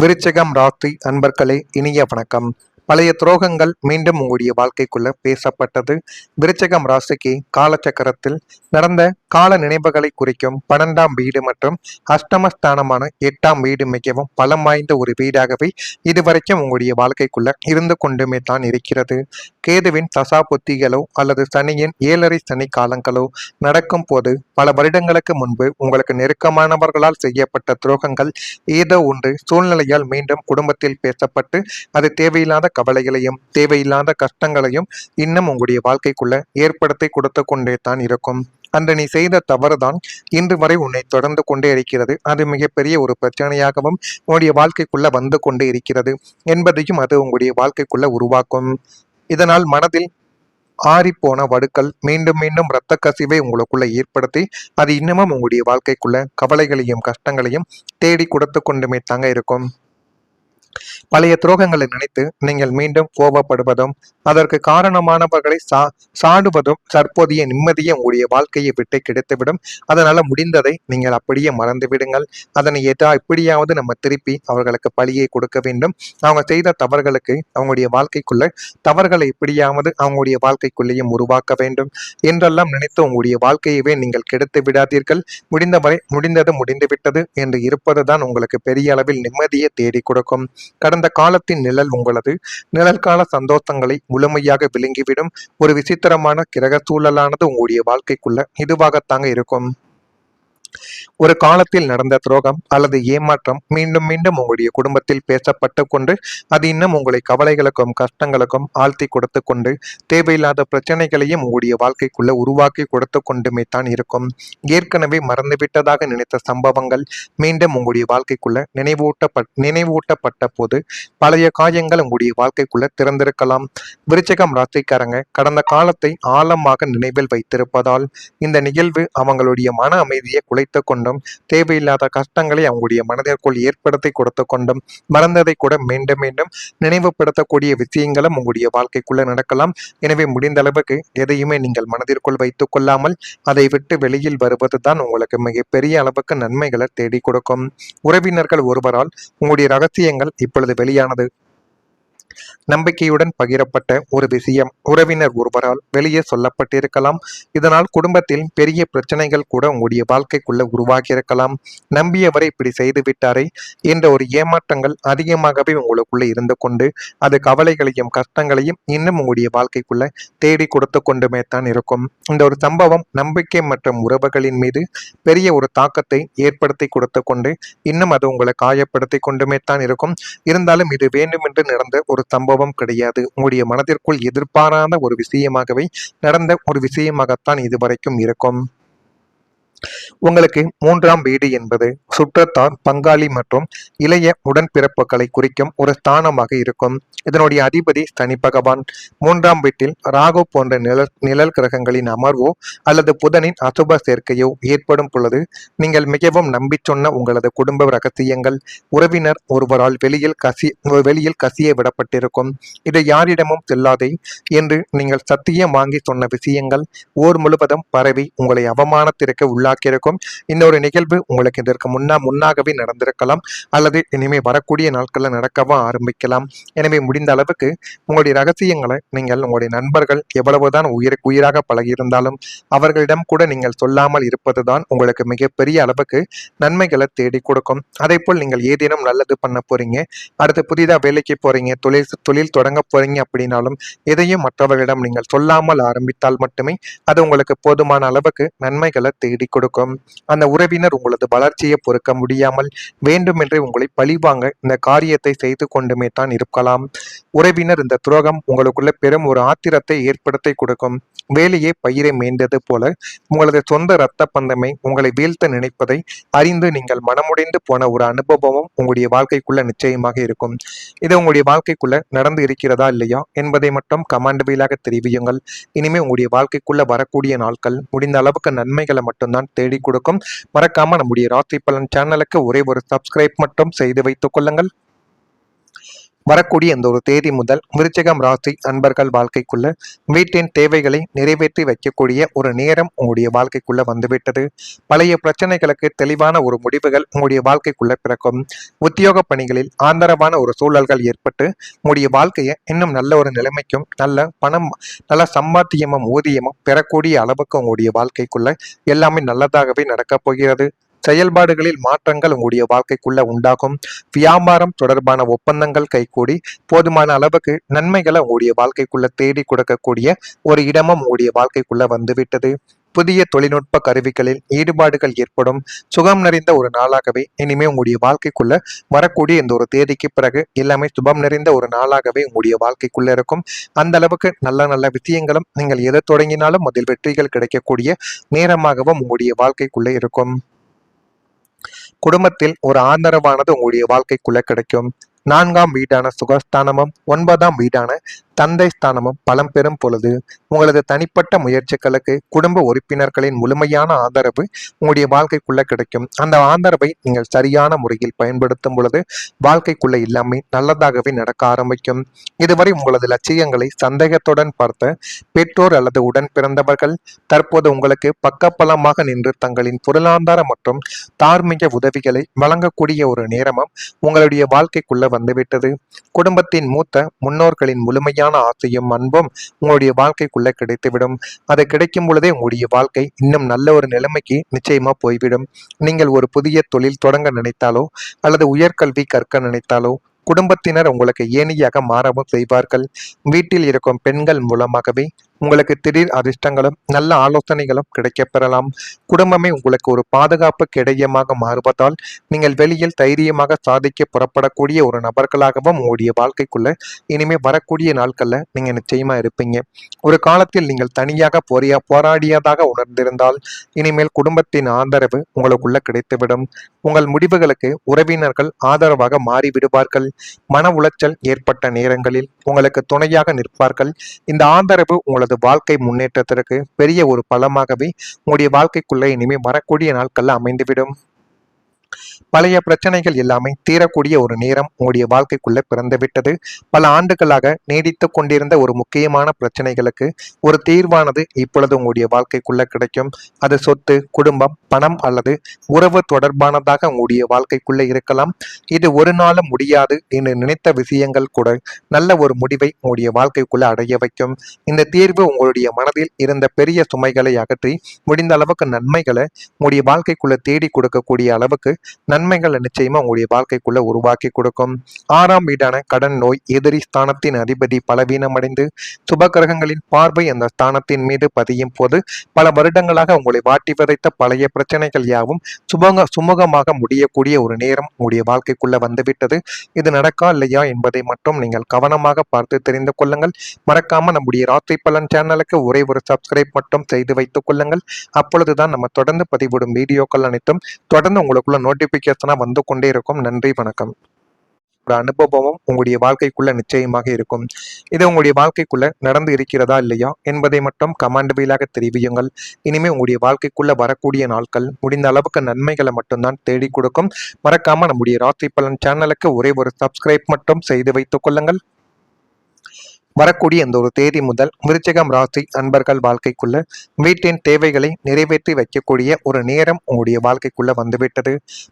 விருச்சிகம் ராசி அன்பர்களே, இனிய வணக்கம். பழைய துரோகங்கள் மீண்டும் உங்களுடைய வாழ்க்கைக்குள்ள பேசப்பட்டது. விருச்சிகம் ராசிக்கு காலச்சக்கரத்தில் நடந்த கால நினைவுகளை குறிக்கும் 12ஆம் வீடு மற்றும் அஷ்டமஸ்தானமான 8ஆம் வீடு மிகவும் பலம் வாய்ந்த ஒரு வீடாகவே இதுவரைக்கும் உங்களுடைய வாழ்க்கைக்குள்ள இருந்து கொண்டுமே தான் இருக்கிறது. கேதுவின் தசா புத்திகளோ அல்லது சனியின் 7.5 சனி காலங்களோ நடக்கும் போது பல வருடங்களுக்கு முன்பு உங்களுக்கு நெருக்கமானவர்களால் செய்யப்பட்ட துரோகங்கள் ஏதோ ஒன்று சூழ்நிலையால் மீண்டும் குடும்பத்தில் பேசப்பட்டு அது தேவையில்லாத கவலைகளையும் தேவையில்லாத கஷ்டங்களையும் இன்னும் உங்களுடைய வாழ்க்கைக்குள்ள ஏற்படுத்தி கொடுத்து கொண்டே தான் இருக்கும். அன்று நீ செய்த தவறுதான் இன்று வரை உன்னை தொடர்ந்து கொண்டே இருக்கிறது. அது மிகப்பெரிய ஒரு பிரச்சனையாகவும் உங்களுடைய வாழ்க்கைக்குள்ள வந்து கொண்டே இருக்கிறது என்பதையும் அது உங்களுடைய வாழ்க்கைக்குள்ள உருவாக்கும். இதனால் மனதில் ஆறிப்போன வடுக்கள் மீண்டும் மீண்டும் இரத்த கசிவை உங்களுக்குள்ள ஏற்படுத்தி அது இன்னமும் உங்களுடைய வாழ்க்கைக்குள்ள கவலைகளையும் கஷ்டங்களையும் தேடி கொடுத்து கொண்டுமே தாங்க இருக்கும். பழைய துரோகங்களை நினைத்து நீங்கள் மீண்டும் கோபப்படுவதும் அதற்கு காரணமானவர்களை சாடுவதும் தற்போதைய நிம்மதியை உங்களுடைய வாழ்க்கையை விட்டு கிடைத்துவிடும். அதனால முடிந்ததை நீங்கள் அப்படியே மறந்து விடுங்கள். அதனை எப்படியாவது நம்ம திருப்பி அவர்களுக்கு பழியை கொடுக்க வேண்டும். அவங்க செய்த தவறுகளுக்கு அவங்களுடைய வாழ்க்கைக்குள்ள தவறுகளை எப்படியாவது அவங்களுடைய வாழ்க்கைக்குள்ளேயும் உருவாக்க வேண்டும் என்றெல்லாம் நினைத்து உங்களுடைய வாழ்க்கையவே நீங்கள் கெடுத்து விடாதீர்கள். முடிந்தவரை முடிந்தது முடிந்துவிட்டது என்று இருப்பதுதான் உங்களுக்கு பெரிய அளவில் நிம்மதியை தேடி கொடுக்கும். கடந்த காலத்தின் நிழல் உங்களது நிழல் கால சந்தோஷங்களை முழுமையாக விழுங்கிவிடும். ஒரு விசித்திரமான கிரக சூழலானது உங்களுடைய வாழ்க்கைக்குள்ள இதுவாகத்தாங்க இருக்கும். ஒரு காலத்தில் நடந்த துரோகம் அல்லது ஏமாற்றம் மீண்டும் மீண்டும் உங்களுடைய குடும்பத்தில் பேசப்பட்டு கொண்டு அது இன்னும் உங்களை கவலைகளுக்கும் கஷ்டங்களுக்கும் ஆழ்த்தி கொடுத்து கொண்டு தேவையில்லாத பிரச்சனைகளையும் உங்களுடைய வாழ்க்கைக்குள்ள உருவாக்கி கொடுத்து கொண்டுமே தான் இருக்கும். ஏற்கனவே மறந்துவிட்டதாக நினைத்த சம்பவங்கள் மீண்டும் உங்களுடைய வாழ்க்கைக்குள்ள நினைவூட்டப்பட்ட போது பழைய காயங்கள் உங்களுடைய வாழ்க்கைக்குள்ள திறந்திருக்கலாம். விருச்சிகம் ராசிக்காரங்க கடந்த காலத்தை ஆழமாக நினைவில் வைத்திருப்பதால் இந்த நிகழ்வு அவங்களுடைய மன அமைதியை குலைத்து கொண்டும் தேவையில்லாத கஷ்டங்களை அவங்களுடைய மனதிற்குள் ஏற்படுத்தி கொடுத்து கொண்டும் மறந்ததை கூட மீண்டும் மீண்டும் நினைவுபடுத்தக்கூடிய விஷயங்களும் உங்களுடைய வாழ்க்கைக்குள்ள நடக்கலாம். எனவே முடிந்த அளவுக்கு எதையுமே நீங்கள் மனதிற்குள் வைத்துக் கொள்ளாமல் அதை விட்டு வெளியில் வருவதுதான் உங்களுக்கு மிகப்பெரிய அளவுக்கு நன்மைகளை தேடி கொடுக்கும். உறவினர்கள் ஒருவரால் உங்களுடைய ரகசியங்கள் இப்பொழுது வெளியானது. நம்பிக்கையுடன் பகிரப்பட்ட ஒரு விஷயம் உறவினர் ஒருவரால் வெளியே சொல்லப்பட்டிருக்கலாம். இதனால் குடும்பத்தில் பெரிய பிரச்சனைகள் கூட உங்களுடைய வாழ்க்கைக்குள்ள உருவாகி இருக்கலாம். நம்பியவரை இப்படி செய்து விட்டாரே என்ற ஒரு ஏமாற்றங்கள் அதிகமாகவே உங்களுக்குள்ள இருந்து கொண்டு அது கவலைகளையும் கஷ்டங்களையும் இன்னும் உங்களுடைய வாழ்க்கைக்குள்ள தேடி கொடுத்து கொண்டுமே தான் இருக்கும். இந்த ஒரு சம்பவம் நம்பிக்கை மற்றும் உறவுகளின் மீது பெரிய ஒரு தாக்கத்தை ஏற்படுத்தி கொடுத்து கொண்டு இன்னும் அது உங்களை காயப்படுத்தி கொண்டுமே தான் இருக்கும். இருந்தாலும் இது வேண்டுமென்று நடந்த ஒரு சம்பவம் கிடையாது. உங்களுடைய மனதிற்குள் எதிர்பாராத ஒரு விஷயமாகவே நடந்த ஒரு விஷயமாகத்தான் இதுவரைக்கும் இருக்கும். உங்களுக்கு 3ஆம் வீடு என்பது சுற்றத்தார் பங்காளி மற்றும் இளைய உடன்பிறப்புகளை குறிக்கும் ஒரு ஸ்தானமாக இருக்கும். இதனுடைய அதிபதி சனி பகவான். 3ஆம் வீட்டில் ராகு போன்ற நிழல் கிரகங்களின் அமர்வோ அல்லது புதனின் அசுப சேர்க்கையோ ஏற்படும் பொழுது நீங்கள் மிகவும் நம்பி சொன்ன உங்களது குடும்ப ரகசியங்கள் உறவினர் ஒருவரால் வெளியில் கசிய விடப்பட்டிருக்கும். இதை யாரிடமும் செல்லாதே என்று நீங்கள் சத்தியம் வாங்கி சொன்ன விஷயங்கள் ஊர் முழுவதும் பரவி உங்களை அவமானத்திற்கு உள்ளாக்கியிருக்கும். இந்த ஒரு நிகழ்வு உங்களுக்கு இதற்கு முன்னாகவே நடந்திருக்கலாம் அல்லது இனிமே வரக்கூடிய நாட்களில் நடக்கவும் ஆரம்பிக்கலாம். எனவே முடிந்த அளவுக்கு உங்களுடைய ரகசியங்களை நீங்கள் உங்களுடைய நண்பர்கள் எவ்வளவுதான் உயிராக பழகியிருந்தாலும் அவர்களிடம் கூட நீங்கள் சொல்லாமல் இருப்பதுதான் உங்களுக்கு மிகப்பெரிய அளவுக்கு நன்மைகளை தேடி கொடுக்கும். அதே போல் நீங்கள் ஏதேனும் நல்லது பண்ண போறீங்க, அடுத்து புதிதாக வேலைக்கு போறீங்க, தொழில் தொடங்க போறீங்க அப்படின்னாலும் எதையும் மற்றவர்களிடம் நீங்கள் சொல்லாமல் ஆரம்பித்தால் மட்டுமே அது உங்களுக்கு போதுமான அளவுக்கு நன்மைகளை தேடி கொடுக்கும். அந்த உறவினர் உங்களது வளர்ச்சியை பொறுக்க முடியாமல் வேண்டுமென்றே உங்களை பழிவாங்க இந்த காரியத்தை செய்து கொண்டுமே தான் இருக்கலாம். உறவினர் இந்த துரோகம் உங்களுக்குள்ள பெரும் ஒரு ஆத்திரத்தை ஏற்படுத்தி கொடுக்கும். வேலையே பயிரை மேய்ந்தது போல உங்களது சொந்த இரத்த பந்தமை உங்களை வீழ்த்த நினைப்பதை அறிந்து நீங்கள் மனமுடைந்து போன ஒரு அனுபவமும் உங்களுடைய வாழ்க்கைக்குள்ள நிச்சயமாக இருக்கும். இது உங்களுடைய வாழ்க்கைக்குள்ள நடந்து இருக்கிறதா இல்லையா என்பதை மட்டும் கமெண்ட் வாயிலாக தெரிவியுங்கள். இனிமே உங்களுடைய வாழ்க்கைக்குள்ள வரக்கூடிய நாட்கள் முடிந்த அளவுக்கு நன்மைகளை மட்டும்தான் தேடி கொடுக்கும். மறக்காம நம்முடைய ராசி பலன் சேனலுக்கு ஒரே ஒரு சப்ஸ்கிரைப் மட்டும் செய்து வைத்துக் கொள்ளுங்கள். வரக்கூடிய இந்த ஒரு தேதி முதல் விருச்சிகம் ராசி அன்பர்கள் வாழ்க்கைக்குள்ள வீட்டின் தேவைகளை நிறைவேற்றி வைக்கக்கூடிய ஒரு நேரம் உங்களுடைய வாழ்க்கைக்குள்ள வந்துவிட்டது. பழைய பிரச்சனைகளுக்கு தெளிவான ஒரு முடிவுகள் உங்களுடைய வாழ்க்கைக்குள்ள பிறக்கும். உத்தியோக பணிகளில் ஆந்தரவான ஒரு சூழல்கள் ஏற்பட்டு உங்களுடைய வாழ்க்கையை இன்னும் நல்ல ஒரு நிலைமைக்கும் நல்ல பணம் நல்ல சம்பாத்தியமும் ஊதியமும் பெறக்கூடிய அளவுக்கு உங்களுடைய வாழ்க்கைக்குள்ள எல்லாமே நல்லதாகவே நடக்கப் போகிறது. செயல்பாடுகளில் மாற்றங்கள் உங்களுடைய வாழ்க்கைக்குள்ள உண்டாகும். வியாபாரம் தொடர்பான ஒப்பந்தங்கள் கைகூடி போதுமான அளவுக்கு நன்மைகளை உங்களுடைய வாழ்க்கைக்குள்ள தேடி கொடுக்கக்கூடிய ஒரு இடமும் உங்களுடைய வாழ்க்கைக்குள்ள வந்துவிட்டது. புதிய தொழில்நுட்ப கருவிகளில் ஈடுபாடுகள் ஏற்படும். சுகம் நிறைந்த ஒரு நாளாகவே இனிமே உங்களுடைய வாழ்க்கைக்குள்ள வரக்கூடிய இந்த ஒரு தேதிக்கு பிறகு எல்லாமே சுபம் நிறைந்த ஒரு நாளாகவே உங்களுடைய வாழ்க்கைக்குள்ள இருக்கும். அந்த அளவுக்கு நல்ல நல்ல விஷயங்களும் நீங்கள் எதை தொடங்கினாலும் அதில் வெற்றிகள் கிடைக்கக்கூடிய நேரமாகவும் உங்களுடைய வாழ்க்கைக்குள்ள இருக்கும். குடும்பத்தில் ஒரு ஆதரவானது உங்களுடைய வாழ்க்கைக்குள்ள கிடைக்கும். 4ஆம் வீடான சுகஸ்தானமும் 9ஆம் வீடான தந்தை ஸ்தானமும் பலம் பெறும் பொழுது உங்களது தனிப்பட்ட முயற்சிகளுக்கு குடும்ப உறுப்பினர்களின் முழுமையான ஆதரவு உங்களுடைய வாழ்க்கைக்குள்ள கிடைக்கும். அந்த ஆதரவை நீங்கள் சரியான முறையில் பயன்படுத்தும் பொழுது வாழ்க்கைக்குள்ள எல்லாமே நல்லதாகவே நடக்க ஆரம்பிக்கும். இதுவரை உங்களது லட்சியங்களை சந்தேகத்துடன் பார்த்த பெற்றோர் அல்லது உடன் பிறந்தவர்கள் தற்போது உங்களுக்கு பக்கபலமாக நின்று தங்களின் பொருளாதார மற்றும் தார்மீக உதவிகளை வழங்கக்கூடிய ஒரு நேரமும் உங்களுடைய வாழ்க்கைக்குள்ள வந்துவிட்டது. குடும்பத்தின் மூத்த முன்னோர்களின் முழுமையான ஆசையும் அன்பும் உங்களுடைய வாழ்க்கைக்குள்ள கிடைத்துவிடும். அது கிடைக்கும் பொழுதே உங்களுடைய வாழ்க்கை இன்னும் நல்ல ஒரு நிலைமைக்கு நிச்சயமா போய்விடும். நீங்கள் ஒரு புதிய தொழில் தொடங்க நினைத்தாலோ அல்லது உயர்கல்வி கற்க நினைத்தாலோ குடும்பத்தினர் உங்களுக்கு ஏணியாக மாறவும் செய்வார்கள். வீட்டில் இருக்கும் பெண்கள் மூலமாகவே உங்களுக்கு திடீர் அதிர்ஷ்டங்களும் நல்ல ஆலோசனைகளும் கிடைக்கப் பெறலாம். குடும்பமே உங்களுக்கு ஒரு பாதுகாப்பு கிடையமாக மாறுவதால் நீங்கள் வெளியில் தைரியமாக சாதிக்க புறப்படக்கூடிய ஒரு நபர்களாகவும் உங்களுடைய வாழ்க்கைக்குள்ள இனிமே வரக்கூடிய நாட்கள்ல நீங்க நிச்சயமா இருப்பீங்க. ஒரு காலத்தில் நீங்கள் தனியாக போராடியதாக உணர்ந்திருந்தால் இனிமேல் குடும்பத்தின் ஆதரவு உங்களுக்குள்ள கிடைத்துவிடும். உங்கள் முடிவுகளுக்கு உறவினர்கள் ஆதரவாக மாறிவிடுவார்கள். மன உளைச்சல் ஏற்பட்ட நேரங்களில் உங்களுக்கு துணையாக நிற்பார்கள். இந்த ஆதரவு உங்களது வாழ்க்கை முன்னேற்றத்திற்கு பெரிய ஒரு பலமாகவே உங்களுடைய வாழ்க்கைக்குள்ள இனிமே வரக்கூடிய நாட்கள்ல அமைந்துவிடும். பழைய பிரச்சனைகள் எல்லாமே தீரக்கூடிய ஒரு நேரம் உங்களுடைய வாழ்க்கைக்குள்ள பிறந்துவிட்டது. பல ஆண்டுகளாக நீடித்து கொண்டிருந்த ஒரு முக்கியமான பிரச்சனைகளுக்கு ஒரு தீர்வானது இப்பொழுது உங்களுடைய வாழ்க்கைக்குள்ள கிடைக்கும். அது சொத்து, குடும்பம், பணம் அல்லது உறவு தொடர்பானதாக உங்களுடைய வாழ்க்கைக்குள்ள இருக்கலாம். இது ஒரு நாளும் முடியாது என்று நினைத்த விஷயங்கள் கூட நல்ல ஒரு முடிவை உங்களுடைய வாழ்க்கைக்குள்ள அடைய வைக்கும். இந்த தீர்வு உங்களுடைய மனதில் இருந்த பெரிய சுமைகளை அகற்றி முடிந்த அளவுக்கு நன்மைகளை உங்களுடைய வாழ்க்கைக்குள்ள தேடி கொடுக்கக்கூடிய அளவுக்கு நன்மைகளை நிச்சயமா உங்களுடைய வாழ்க்கைக்குள்ள உருவாக்கி கொடுக்கும். 6ஆம் வீடான கடன், நோய், எதிரி ஸ்தானத்தின் அதிபதி பலவீனமடைந்து சுப கிரகங்களின் பார்வை அந்த ஸ்தானத்தின் மீது பதியும் போது பல வருடங்களாக உங்களை வாட்டி வதைத்த பழைய பிரச்சனைகள் யாவும் சுமூகமாக முடியக்கூடிய ஒரு நேரம் உங்களுடைய வாழ்க்கைக்குள்ள வந்துவிட்டது. இது நடக்கா இல்லையா என்பதை மட்டும் நீங்கள் கவனமாக பார்த்து தெரிந்து கொள்ளுங்கள். மறக்காம நம்முடைய ராசி பலன் சேனலுக்கு ஒரே ஒரு சப்ஸ்கிரைப் மட்டும் செய்து வைத்துக் கொள்ளுங்கள். அப்பொழுதுதான் நம்ம தொடர்ந்து பதிவிடும் வீடியோக்கள் அனைத்தும் தொடர்ந்து உங்களுக்குள்ள நோட்டிபிகேஷனா வந்து கொண்டே இருக்கும். நன்றி, வணக்கம். ஒரு அனுபவமும் உங்களுடைய வாழ்க்கைக்குள்ள நிச்சயமாக இருக்கும். இது உங்களுடைய வாழ்க்கைக்குள்ள நடந்து இருக்கிறதா இல்லையா என்பதை மட்டும் கமெண்ட் வாயிலாக தெரிவியுங்கள். இனிமே உங்களுடைய வாழ்க்கைக்குள்ள வரக்கூடிய நாட்கள் முடிந்த அளவுக்கு நன்மைகளை மட்டும்தான் தேடி கொடுக்கும். மறக்காம நம்முடைய ராசி பலன் சேனலுக்கு ஒரே ஒரு சப்ஸ்கிரைப் மட்டும் செய்து வைத்துக் கொள்ளுங்கள். வரக்கூடிய இந்த ஒரு தேதி முதல் விருச்சிகம் ராசி அன்பர்கள் வாழ்க்கைக்குள்ள வீட்டின் தேவைகளை நிறைவேற்றி வைக்கக்கூடிய ஒரு நேரம் உங்களுடைய வாழ்க்கைக்குள்ள வந்துவிட்டது.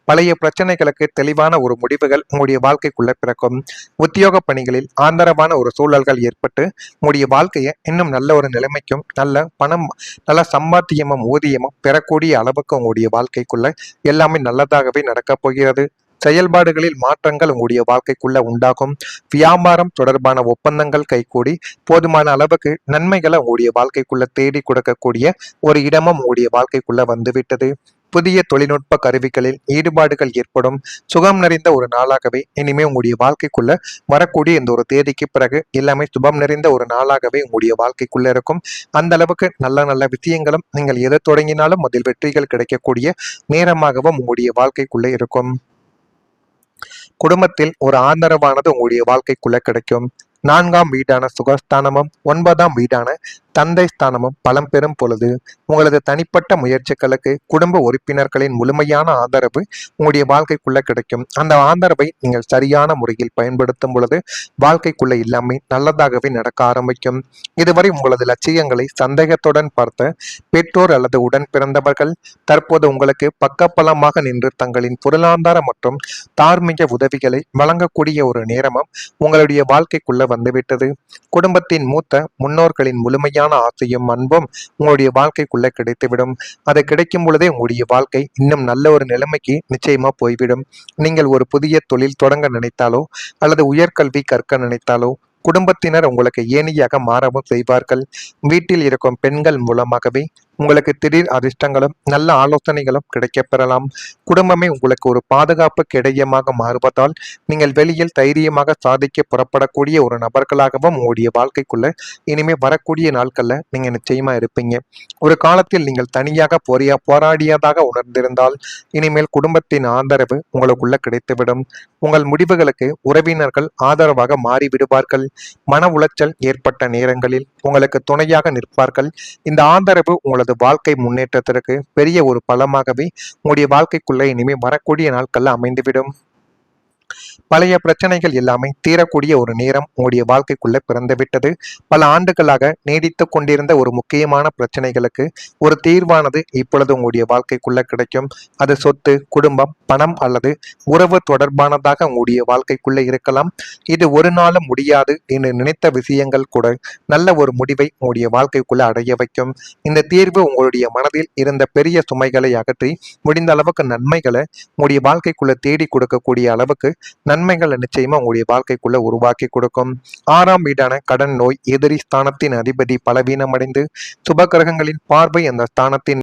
பழைய பிரச்சனைகளுக்கு தெளிவான ஒரு முடிவுகள் உங்களுடைய வாழ்க்கைக்குள்ள பிறக்கும். உத்தியோக பணிகளில் ஆந்தரவான ஒரு சூழல்கள் ஏற்பட்டு உங்களுடைய வாழ்க்கையை இன்னும் நல்ல ஒரு நிலைமைக்கும் நல்ல பணம் நல்ல சம்பாத்தியமும் ஊதியமும் பெறக்கூடிய அளவுக்கு உங்களுடைய வாழ்க்கைக்குள்ள எல்லாமே நல்லதாகவே நடக்கப் போகிறது. செயல்பாடுகளில் மாற்றங்கள் உங்களுடைய வாழ்க்கைக்குள்ள உண்டாகும். வியாபாரம் தொடர்பான ஒப்பந்தங்கள் கைகூடி போதுமான அளவுக்கு நன்மைகளை உங்களுடைய வாழ்க்கைக்குள்ள தேடி கொடுக்கக்கூடிய ஒரு இடமும் உங்களுடைய வாழ்க்கைக்குள்ள வந்துவிட்டது. புதிய தொழில்நுட்ப கருவிகளில் ஈடுபாடுகள் ஏற்படும். சுகம் நிறைந்த ஒரு நாளாகவே இனிமே உங்களுடைய வாழ்க்கைக்குள்ள வரக்கூடிய இந்த ஒரு தேதிக்கு பிறகு எல்லாமே சுபம் நிறைந்த ஒரு நாளாகவே உங்களுடைய வாழ்க்கைக்குள்ள இருக்கும். அந்த அளவுக்கு நல்ல நல்ல விஷயங்களும் நீங்கள் எதை தொடங்கினாலும் அதில் வெற்றிகள் கிடைக்கக்கூடிய நேரமாகவும் உங்களுடைய வாழ்க்கைக்குள்ள இருக்கும். குடும்பத்தில் ஒரு ஆதரவானது உங்களுடைய வாழ்க்கைக்குள்ள கிடைக்கும். 4ஆம் வீடான சுகஸ்தானமும் 9ஆம் வீடான தந்தை ஸ்தானமும் பலம் பெறும் பொழுது உங்களது தனிப்பட்ட முயற்சிகளுக்கு குடும்ப உறுப்பினர்களின் முழுமையான ஆதரவு உங்களுடைய வாழ்க்கைக்குள்ள கிடைக்கும். அந்த ஆதரவை நீங்கள் சரியான முறையில் பயன்படுத்தும் பொழுது வாழ்க்கைக்குள்ள எல்லாமே நல்லதாகவே நடக்க ஆரம்பிக்கும். இதுவரை உங்களது லட்சியங்களை சந்தேகத்துடன் பார்த்த பெற்றோர் அல்லது உடன் பிறந்தவர்கள் தற்போது உங்களுக்கு பக்கபலமாக நின்று தங்களின் பொருளாதார மற்றும் தார்மீக உதவிகளை வழங்கக்கூடிய ஒரு நேரமும் உங்களுடைய வாழ்க்கைக்குள்ள வந்துவிட்டது. குடும்பத்தின் மூத்த முன்னோர்களின் முழுமையான ஆசையும் அன்பும் உங்களுடைய வாழ்க்கைக்குள்ள கிடைத்துவிடும். அது கிடைக்கும் பொழுதே உங்களுடைய வாழ்க்கை இன்னும் நல்ல ஒரு நிலைமைக்கு நிச்சயமா போய்விடும். நீங்கள் ஒரு புதிய தொழில் தொடங்க நினைத்தாலோ அல்லது உயர்கல்வி கற்க நினைத்தாலோ குடும்பத்தினர் உங்களுக்கு ஏணியாக மாறவும் செய்வார்கள். வீட்டில் இருக்கும் பெண்கள் மூலமாகவே உங்களுக்கு திடீர் அதிர்ஷ்டங்களும் நல்ல ஆலோசனைகளும் கிடைக்கப் பெறலாம். குடும்பமே உங்களுக்கு ஒரு பாதுகாப்பு கிடையமாக மாறுவதால் நீங்கள் வெளியில் தைரியமாக சாதிக்க புறப்படக்கூடிய ஒரு நபர்களாகவும் உங்களுடைய வாழ்க்கைக்குள்ள இனிமே வரக்கூடிய நாட்கள்ல நீங்க நிச்சயமா இருப்பீங்க. ஒரு காலத்தில் நீங்கள் தனியாக போராடியதாக உணர்ந்திருந்தால் இனிமேல் குடும்பத்தின் ஆதரவு உங்களுக்குள்ள கிடைத்துவிடும். உங்கள் முடிவுகளுக்கு உறவினர்கள் ஆதரவாக மாறிவிடுவார்கள். மன உளைச்சல் ஏற்பட்ட நேரங்களில் உங்களுக்கு துணையாக நிற்பார்கள். இந்த ஆதரவு உங்களது வாழ்க்கை முன்னேற்றத்திற்கு பெரிய ஒரு பலமாகவே உங்களுடைய வாழ்க்கைக்குள்ள இனிமே வரக்கூடிய நாட்கள்ல அமைந்துவிடும். பழைய பிரச்சனைகள் எல்லாமே தீரக்கூடிய ஒரு நேரம் உங்களுடைய வாழ்க்கைக்குள்ள பிறந்துவிட்டது. பல ஆண்டுகளாக நீடித்து கொண்டிருந்த ஒரு முக்கியமான பிரச்சனைகளுக்கு ஒரு தீர்வானது இப்பொழுது உங்களுடைய வாழ்க்கைக்குள்ள கிடைக்கும். அது சொத்து, குடும்பம், பணம் அல்லது உறவு தொடர்பானதாக உங்களுடைய வாழ்க்கைக்குள்ள இருக்கலாம். இது ஒரு நாளும் முடியாது என்று நினைத்த விஷயங்கள் கூட நல்ல ஒரு முடிவை உங்களுடைய வாழ்க்கைக்குள்ள அடைய வைக்கும். இந்த தீர்வு உங்களுடைய மனதில் இருந்த பெரிய சுமைகளை அகற்றி முடிந்த அளவுக்கு நன்மைகளை உங்களுடைய வாழ்க்கைக்குள்ள தேடி கொடுக்கக்கூடிய அளவுக்கு நன்மைகளை நிச்சயமா உங்களுடைய வாழ்க்கைக்குள்ள உருவாக்கி கொடுக்கும். 6ஆம் வீடான கடன், நோய், எதிரி ஸ்தானத்தின் அதிபதி பலவீனமடைந்து சுப கிரகங்களின் பார்வை அந்த ஸ்தானத்தின்